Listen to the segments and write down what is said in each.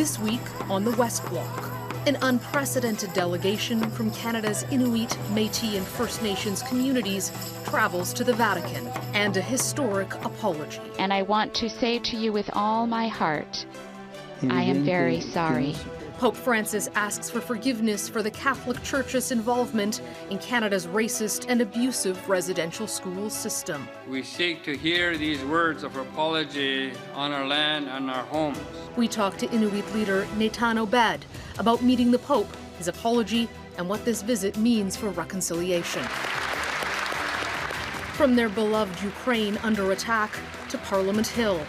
This week on the West Block, an unprecedented delegation from Canada's Inuit, Métis and First Nations communities travels to the Vatican, and a historic apology. And I want to say to you with all my heart, I am very sorry. Pope Francis asks for forgiveness for the Catholic Church's involvement in Canada's racist and abusive residential school system. We seek to hear these words of apology on our land and our homes. We talk to Inuit leader Natan Obed about meeting the Pope, his apology, and what this visit means for reconciliation. From their beloved Ukraine under attack to Parliament Hill,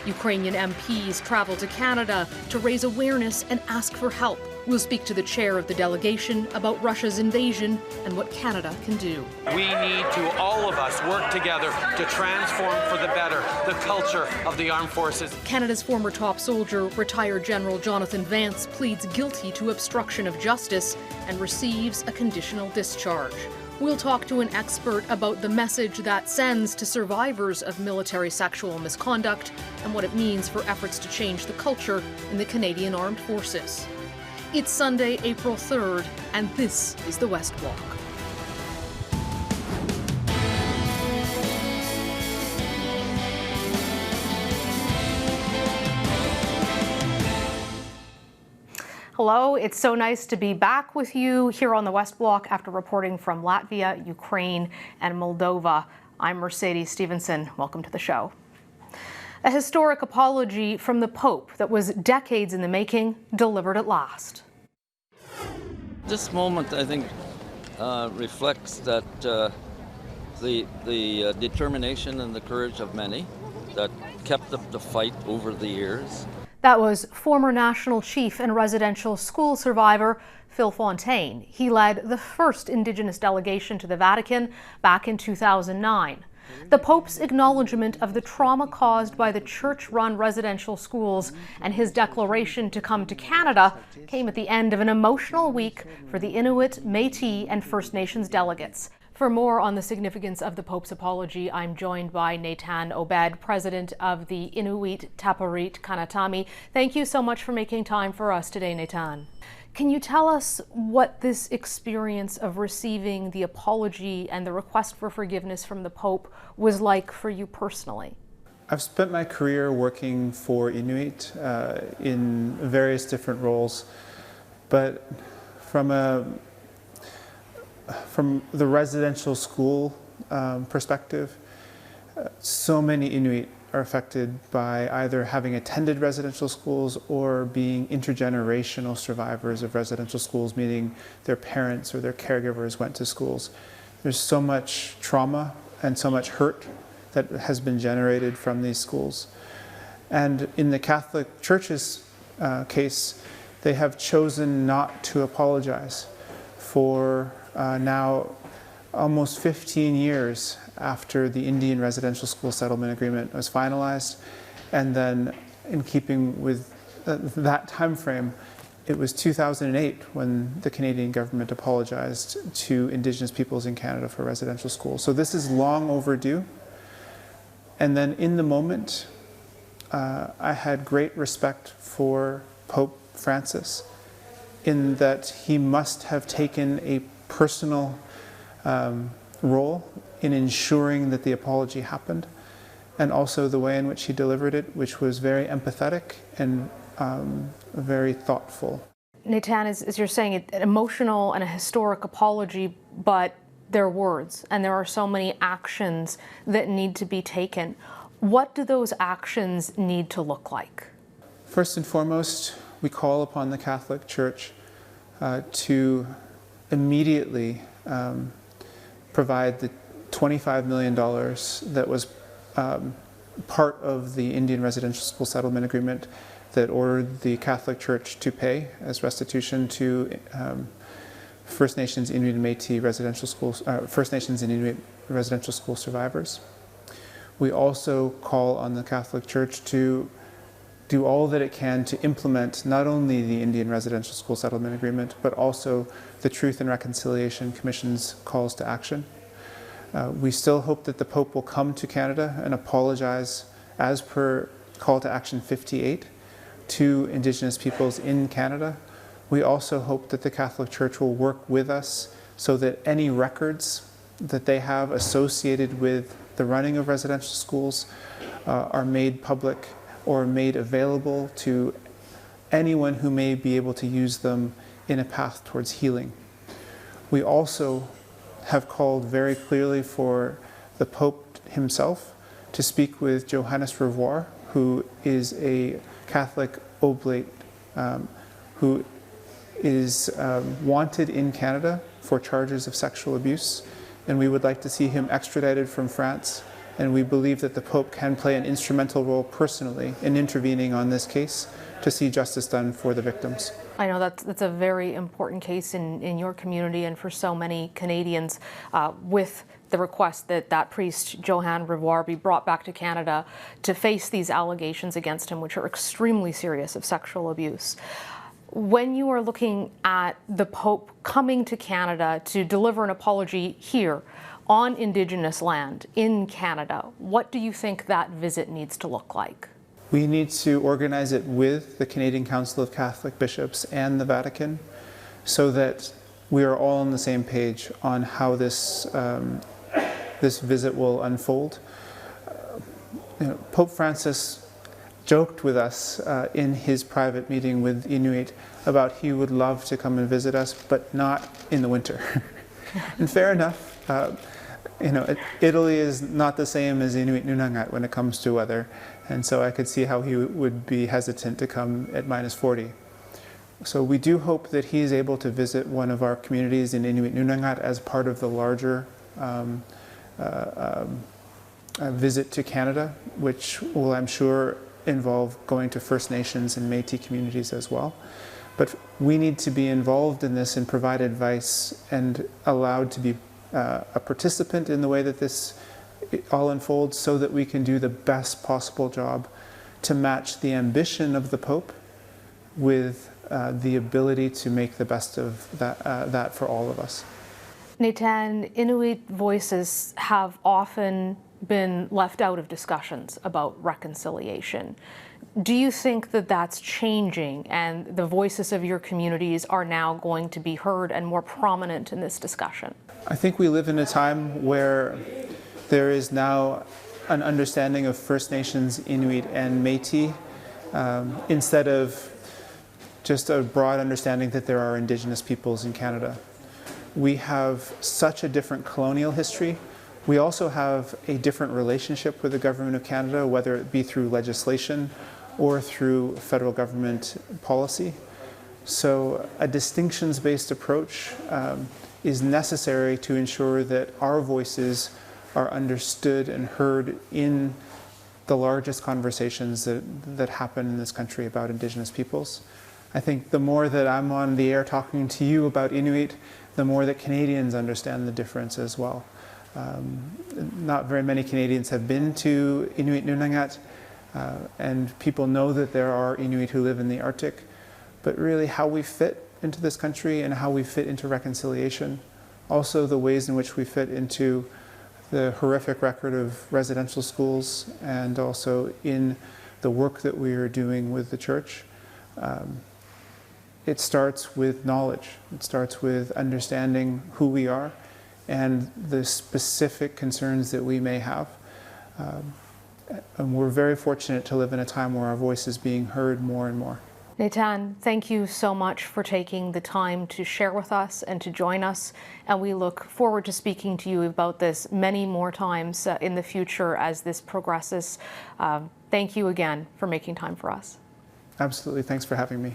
Ukrainian MPs travel to Canada to raise awareness and ask for help. We'll speak to the chair of the delegation about Russia's invasion and what Canada can do. We need to, all of us, work together to transform for the better the culture of the armed forces. Canada's former top soldier, retired General Jonathan Vance, pleads guilty to obstruction of justice and receives a conditional discharge. We'll talk to an expert about the message that sends to survivors of military sexual misconduct and what it means for efforts to change the culture in the Canadian Armed Forces. It's Sunday, April 3rd, and this is the West Block. Hello, it's so nice to be back with you here on the West Block after reporting from Latvia, Ukraine, and Moldova. I'm Mercedes Stephenson. Welcome to the show. A historic apology from the Pope that was decades in the making, delivered at last. This moment, I think, reflects that the determination and the courage of many that kept up the fight over the years. That was former national chief and residential school survivor Phil Fontaine. He led the first Indigenous delegation to the Vatican back in 2009. The Pope's acknowledgement of the trauma caused by the church-run residential schools and his declaration to come to Canada came at the end of an emotional week for the Inuit, Métis, and First Nations delegates. For more on the significance of the Pope's apology, I'm joined by Natan Obed, president of the Inuit Tapiritt Kanatami. Thank you so much for making time for us today, Natan. Can you tell us what this experience of receiving the apology and the request for forgiveness from the Pope was like for you personally? I've spent my career working for Inuit in various different roles, but from the residential school perspective, so many Inuit are affected by either having attended residential schools or being intergenerational survivors of residential schools, meaning their parents or their caregivers went to schools. There's so much trauma and so much hurt that has been generated from these schools. And in the Catholic Church's case, they have chosen not to apologize for now almost 15 years after the Indian Residential School Settlement Agreement was finalized. And then in keeping with that time frame, it was 2008 when the Canadian government apologized to Indigenous peoples in Canada for residential schools. So this is long overdue. And then in the moment, I had great respect for Pope Francis in that he must have taken a personal role in ensuring that the apology happened, and also the way in which he delivered it, which was very empathetic and very thoughtful. Natan, as you're saying, an emotional and a historic apology, but they're words, and there are so many actions that need to be taken. What do those actions need to look like? First and foremost, we call upon the Catholic Church to immediately provide the $25 million that was part of the Indian Residential School Settlement Agreement that ordered the Catholic Church to pay as restitution to First Nations, Inuit, and Métis residential schools, First Nations and Inuit residential school survivors. We also call on the Catholic Church to do all that it can to implement not only the Indian Residential School Settlement Agreement, but also the Truth and Reconciliation Commission's calls to action. We still hope that the Pope will come to Canada and apologize as per Call to Action 58, to Indigenous peoples in Canada. We also hope that the Catholic Church will work with us so that any records that they have associated with the running of residential schools are made public or made available to anyone who may be able to use them in a path towards healing. We also have called very clearly for the Pope himself to speak with Johannes Revoir, who is a Catholic oblate who is wanted in Canada for charges of sexual abuse, and we would like to see him extradited from France, and we believe that the Pope can play an instrumental role personally in intervening on this case to see justice done for the victims. I know that's a very important case in your community and for so many Canadians, with the request that that priest, Johann Revoir, be brought back to Canada to face these allegations against him, which are extremely serious, of sexual abuse. When you are looking at the Pope coming to Canada to deliver an apology here on Indigenous land in Canada, what do you think that visit needs to look like? We need to organize it with the Canadian Council of Catholic Bishops and the Vatican so that we are all on the same page on how this visit will unfold. Pope Francis joked with us in his private meeting with Inuit about he would love to come and visit us, but not in the winter. And fair enough. Italy is not the same as Inuit Nunangat when it comes to weather, and so I could see how he would be hesitant to come at -40. So we do hope that he is able to visit one of our communities in Inuit Nunangat as part of the larger visit to Canada, which will, I'm sure, involve going to First Nations and Métis communities as well. But we need to be involved in this and provide advice and allowed to be a participant in the way that this all unfolds so that we can do the best possible job to match the ambition of the Pope with the ability to make the best of that for all of us. Natan, Inuit voices have often been left out of discussions about reconciliation. Do you think that that's changing and the voices of your communities are now going to be heard and more prominent in this discussion? I think we live in a time where there is now an understanding of First Nations, Inuit, and Métis instead of just a broad understanding that there are Indigenous peoples in Canada. We have such a different colonial history. We also have a different relationship with the Government of Canada, whether it be through legislation or through federal government policy. So a distinctions-based approach is necessary to ensure that our voices are understood and heard in the largest conversations that happen in this country about Indigenous peoples. I think the more that I'm on the air talking to you about Inuit, the more that Canadians understand the difference as well. Not very many Canadians have been to Inuit Nunangat, and people know that there are Inuit who live in the Arctic, but really how we fit into this country and how we fit into reconciliation, also the ways in which we fit into the horrific record of residential schools and also in the work that we are doing with the church. It starts with knowledge. It starts with understanding who we are and the specific concerns that we may have. And we're very fortunate to live in a time where our voice is being heard more and more. Natan, thank you so much for taking the time to share with us and to join us. And we look forward to speaking to you about this many more times in the future as this progresses. Thank you again for making time for us. Absolutely. Thanks for having me.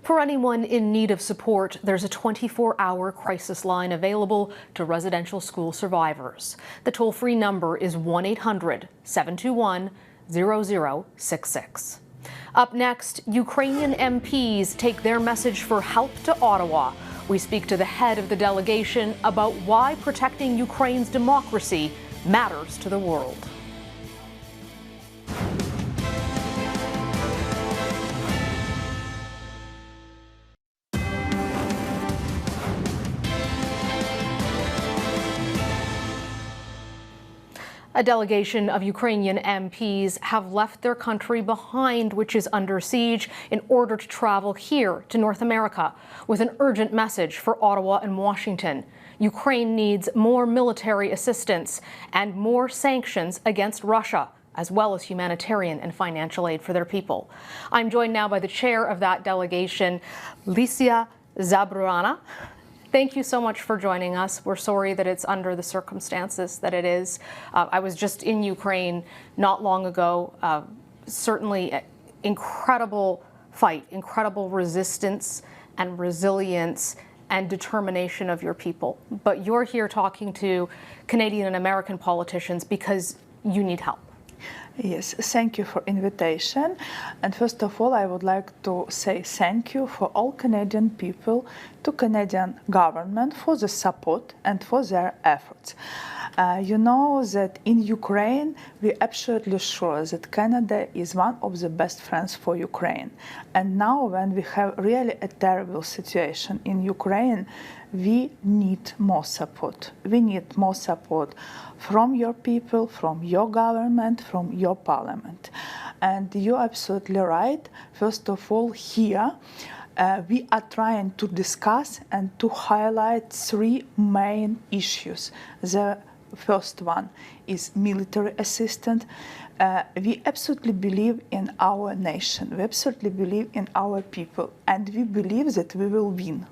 For anyone in need of support, there's a 24-hour crisis line available to residential school survivors. The toll-free number is 1-800-721-0066. Up next, Ukrainian MPs take their message for help to Ottawa. We speak to the head of the delegation about why protecting Ukraine's democracy matters to the world. A delegation of Ukrainian MPs have left their country behind, which is under siege, in order to travel here to North America with an urgent message for Ottawa and Washington. Ukraine needs more military assistance and more sanctions against Russia, as well as humanitarian and financial aid for their people. I'm joined now by the chair of that delegation, Lesia Zaburanna. Thank you so much for joining us. We're sorry that it's under the circumstances that it is. I was just in Ukraine not long ago. Certainly incredible fight, incredible resistance and resilience and determination of your people. But you're here talking to Canadian and American politicians because you need help. Yes, thank you for invitation. And first of all, I would like to say thank you for all Canadian people, to Canadian government for the support and for their efforts. You know that in Ukraine, we're absolutely sure that Canada is one of the best friends for Ukraine. And now when we have really a terrible situation in Ukraine, we need more support. We need more support from your people, from your government, from your parliament. And you're absolutely right. First of all, here, we are trying to discuss and to highlight three main issues. The first one is military assistance. We absolutely believe in our nation. We absolutely believe in our people. And we believe that we will win.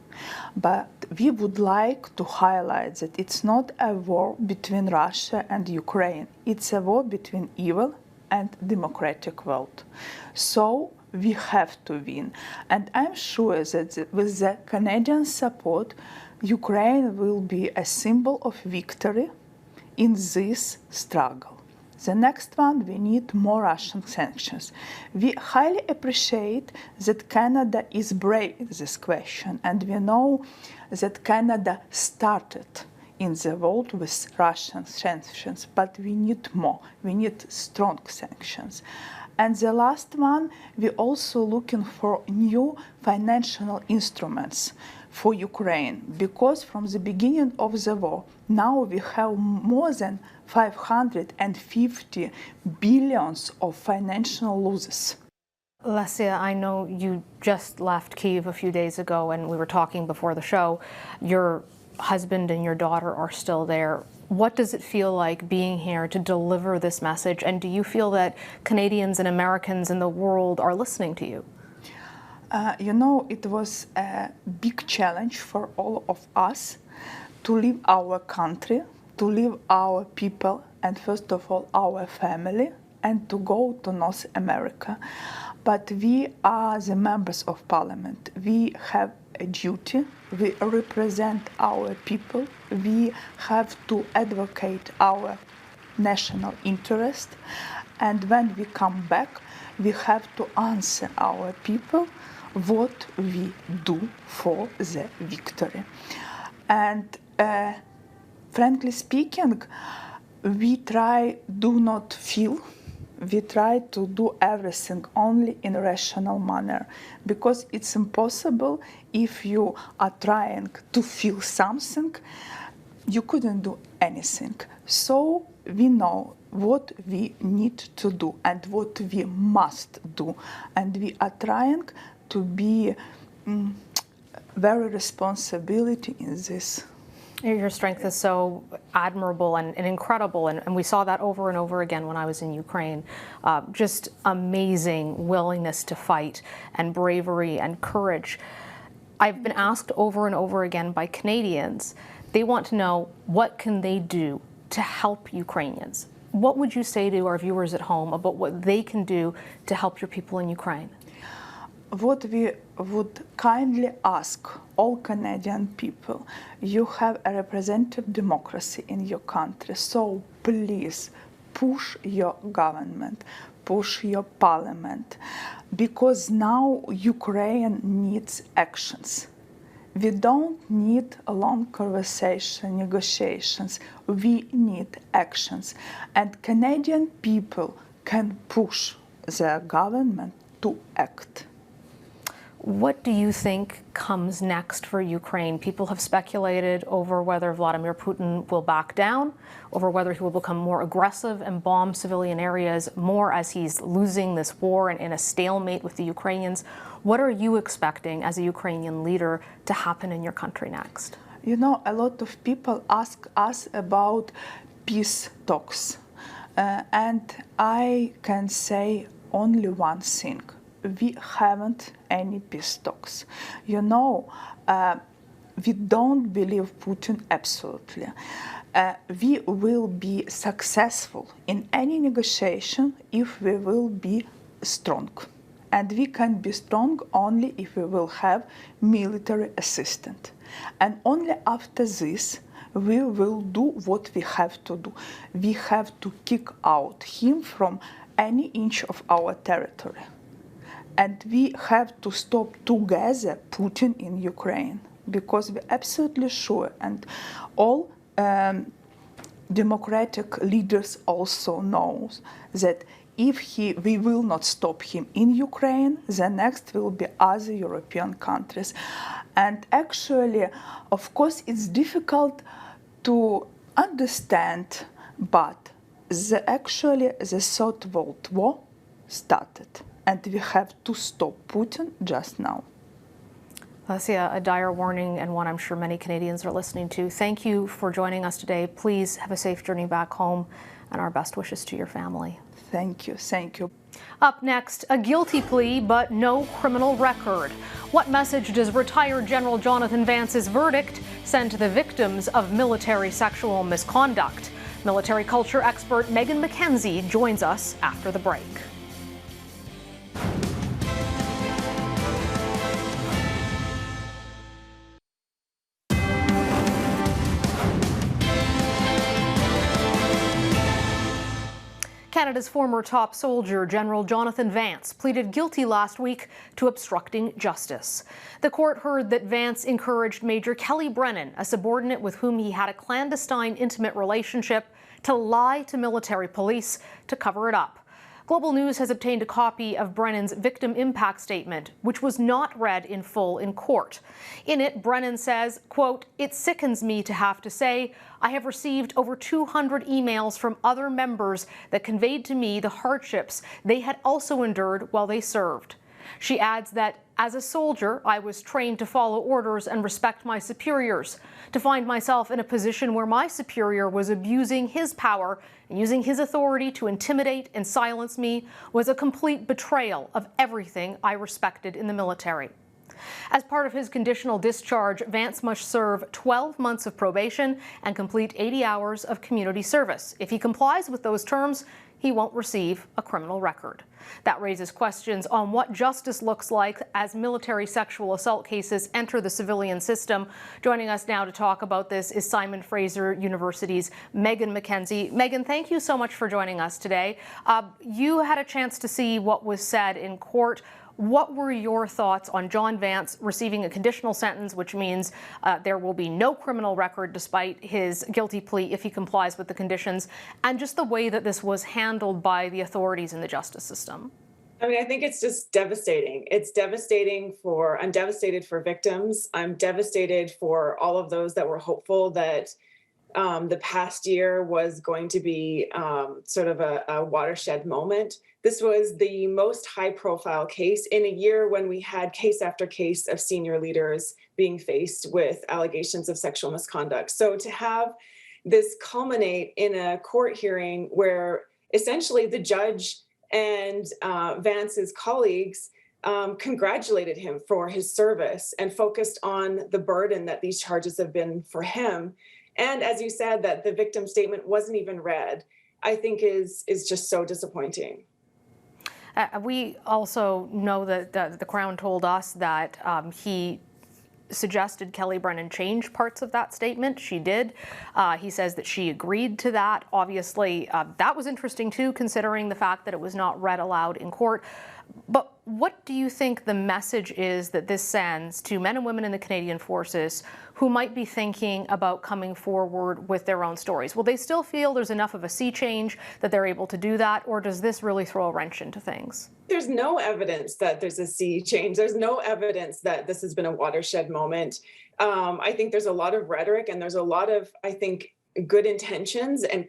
But we would like to highlight that it's not a war between Russia and Ukraine. It's a war between evil and democratic world. So we have to win. And I'm sure that with the Canadian support, Ukraine will be a symbol of victory in this struggle. The next one, we need more Russian sanctions. We highly appreciate that Canada is brave in this question, and we know that Canada started in the world with Russian sanctions, but we need more. We need strong sanctions. And the last one, we're also looking for new financial instruments for Ukraine, because from the beginning of the war, now we have more than 550 billions of financial losses. Lesia, I know you just left Kyiv a few days ago, and we were talking before the show. Your husband and your daughter are still there. What does it feel like being here to deliver this message? And do you feel that Canadians and Americans in the world are listening to you? You know, it was a big challenge for all of us to leave our country, to leave our people, and first of all, our family, and to go to North America. But we are the members of parliament. We have a duty. We represent our people. We have to advocate our national interest. And when we come back, we have to answer our people what we do for the victory. And frankly speaking, we try to do everything only in a rational manner, because it's impossible if you are trying to feel something, you couldn't do anything. So we know what we need to do and what we must do, and we are trying to be very responsibility in this. Your strength is so admirable and incredible, and we saw that over and over again when I was in Ukraine. Just amazing willingness to fight and bravery and courage. I've been asked over and over again by Canadians, they want to know what can they do to help Ukrainians. What would you say to our viewers at home about what they can do to help your people in Ukraine? What we would kindly ask all Canadian people, you have a representative democracy in your country, so please push your government, push your parliament, because now Ukraine needs actions. We don't need a long conversation, negotiations. We need actions. And Canadian people can push their government to act. What do you think comes next for Ukraine? People have speculated over whether Vladimir Putin will back down, over whether he will become more aggressive and bomb civilian areas more as he's losing this war and in a stalemate with the Ukrainians. What are you expecting as a Ukrainian leader to happen in your country next? You know, a lot of people ask us about peace talks. And I can say only one thing. We haven't any peace talks. You know, we don't believe Putin absolutely. We will be successful in any negotiation if we will be strong. And we can be strong only if we will have military assistance. And only after this, we will do what we have to do. We have to kick out him from any inch of our territory. And we have to stop together Putin in Ukraine, because we're absolutely sure, and all democratic leaders also know that if we will not stop him in Ukraine, the next will be other European countries. And actually, of course, it's difficult to understand, but actually the Third World War started. And we have to stop Putin just now. Lesia, a dire warning, and one I'm sure many Canadians are listening to. Thank you for joining us today. Please have a safe journey back home, and our best wishes to your family. Thank you. Thank you. Up next, a guilty plea but no criminal record. What message does retired General Jonathan Vance's verdict send to the victims of military sexual misconduct? Military culture expert MacKenzie joins us after the break. Canada's former top soldier, General Jonathan Vance, pleaded guilty last week to obstructing justice. The court heard that Vance encouraged Major Kelly Brennan, a subordinate with whom he had a clandestine intimate relationship, to lie to military police to cover it up. Global News has obtained a copy of Brennan's victim impact statement, which was not read in full in court. In it, Brennan says, quote, "It sickens me to have to say, I have received over 200 emails from other members that conveyed to me the hardships they had also endured while they served." She adds that, "As a soldier, I was trained to follow orders and respect my superiors. To find myself in a position where my superior was abusing his power and using his authority to intimidate and silence me was a complete betrayal of everything I respected in the military." As part of his conditional discharge, Vance must serve 12 months of probation and complete 80 hours of community service. If he complies with those terms, he won't receive a criminal record. That raises questions on what justice looks like as military sexual assault cases enter the civilian system. Joining us now to talk about this is Simon Fraser University's MacKenzie. Megan, thank you so much for joining us today. You had a chance to see what was said in court. What were your thoughts on John Vance receiving a conditional sentence, which means there will be no criminal record despite his guilty plea if he complies with the conditions, and just the way that this was handled by the authorities in the justice system? I mean, I think it's just devastating. It's devastating I'm devastated for victims. I'm devastated for all of those that were hopeful that the past year was going to be sort of a watershed moment. This was the most high-profile case in a year when we had case after case of senior leaders being faced with allegations of sexual misconduct. So to have this culminate in a court hearing where essentially the judge and Vance's colleagues congratulated him for his service and focused on the burden that these charges have been for him. And as you said, that the victim statement wasn't even read, I think is just so disappointing. We also know that the Crown told us that he suggested Kelly Brennan change parts of that statement. She did. He says that she agreed to that. Obviously, that was interesting too, considering the fact that it was not read aloud in court. But what do you think the message is that this sends to men and women in the Canadian Forces who might be thinking about coming forward with their own stories? Will they still feel there's enough of a sea change that they're able to do that, or does this really throw a wrench into things? There's no evidence that there's a sea change. There's no evidence that this has been a watershed moment. I think there's a lot of rhetoric, and there's a lot of, I think, good intentions and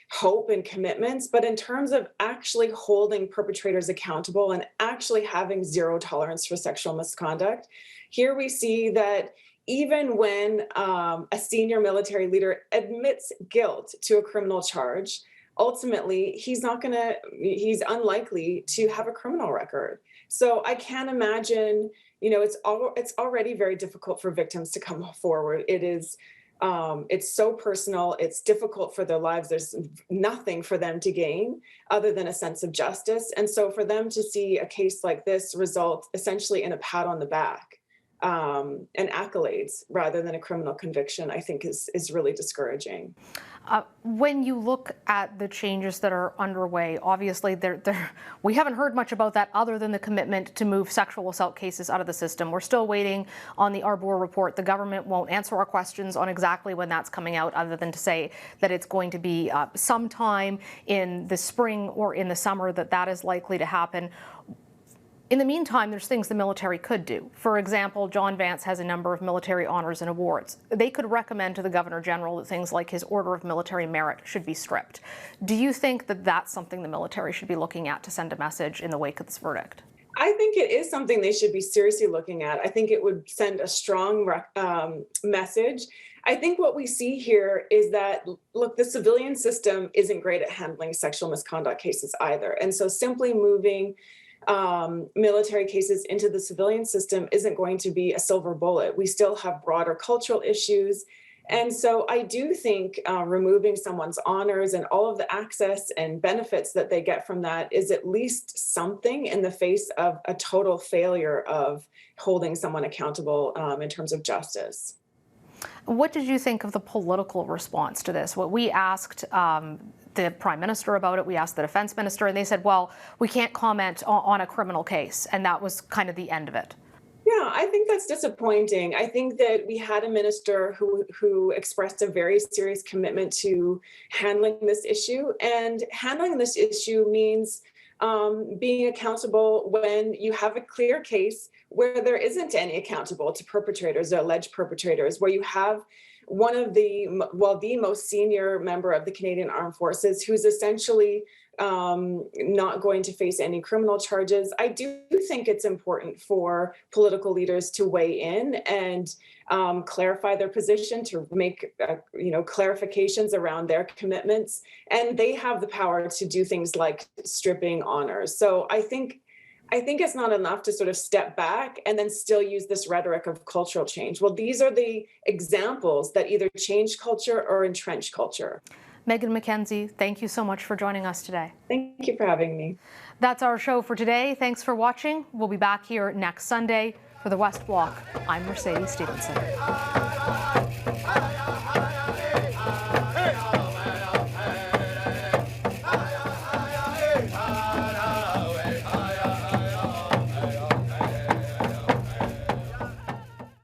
hope and commitments, but in terms of actually holding perpetrators accountable and actually having zero tolerance for sexual misconduct, here we see that even when a senior military leader admits guilt to a criminal charge, ultimately he's unlikely to have a criminal record. So I can't imagine, it's already very difficult for victims to come forward. It's so personal. It's difficult for their lives. There's nothing for them to gain other than a sense of justice. And so for them to see a case like this result essentially in a pat on the back and accolades rather than a criminal conviction, I think is really discouraging. When you look at the changes that are underway, obviously we haven't heard much about that other than the commitment to move sexual assault cases out of the system. We're still waiting on the Arbour report. The government won't answer our questions on exactly when that's coming out, other than to say that it's going to be sometime in the spring or in the summer that is likely to happen. In the meantime, there's things the military could do. For example, John Vance has a number of military honors and awards. They could recommend to the Governor General that things like his Order of Military Merit should be stripped. Do you think that that's something the military should be looking at to send a message in the wake of this verdict? I think it is something they should be seriously looking at. I think it would send a strong message. I think what we see here is that, look, the civilian system isn't great at handling sexual misconduct cases either. And so simply moving military cases into the civilian system isn't going to be a silver bullet. We still have broader cultural issues. And so I do think removing someone's honors and all of the access and benefits that they get from that is at least something in the face of a total failure of holding someone accountable in terms of justice. What did you think of the political response to this? What we asked the Prime Minister about it, we asked the Defense Minister, and they said, well, we can't comment on a criminal case. And that was kind of the end of it. Yeah, I think that's disappointing. I think that we had a minister who expressed a very serious commitment to handling this issue. And handling this issue means being accountable when you have a clear case where there isn't any accountable to perpetrators or alleged perpetrators, where you have one of the most senior member of the Canadian Armed Forces who's essentially not going to face any criminal charges. I do think it's important for political leaders to weigh in and clarify their position, to make clarifications around their commitments, and they have the power to do things like stripping honors. So I think it's not enough to sort of step back and then still use this rhetoric of cultural change. Well, these are the examples that either change culture or entrench culture. Megan MacKenzie, thank you so much for joining us today. Thank you for having me. That's our show for today. Thanks for watching. We'll be back here next Sunday for the West Block. I'm Mercedes Stephenson.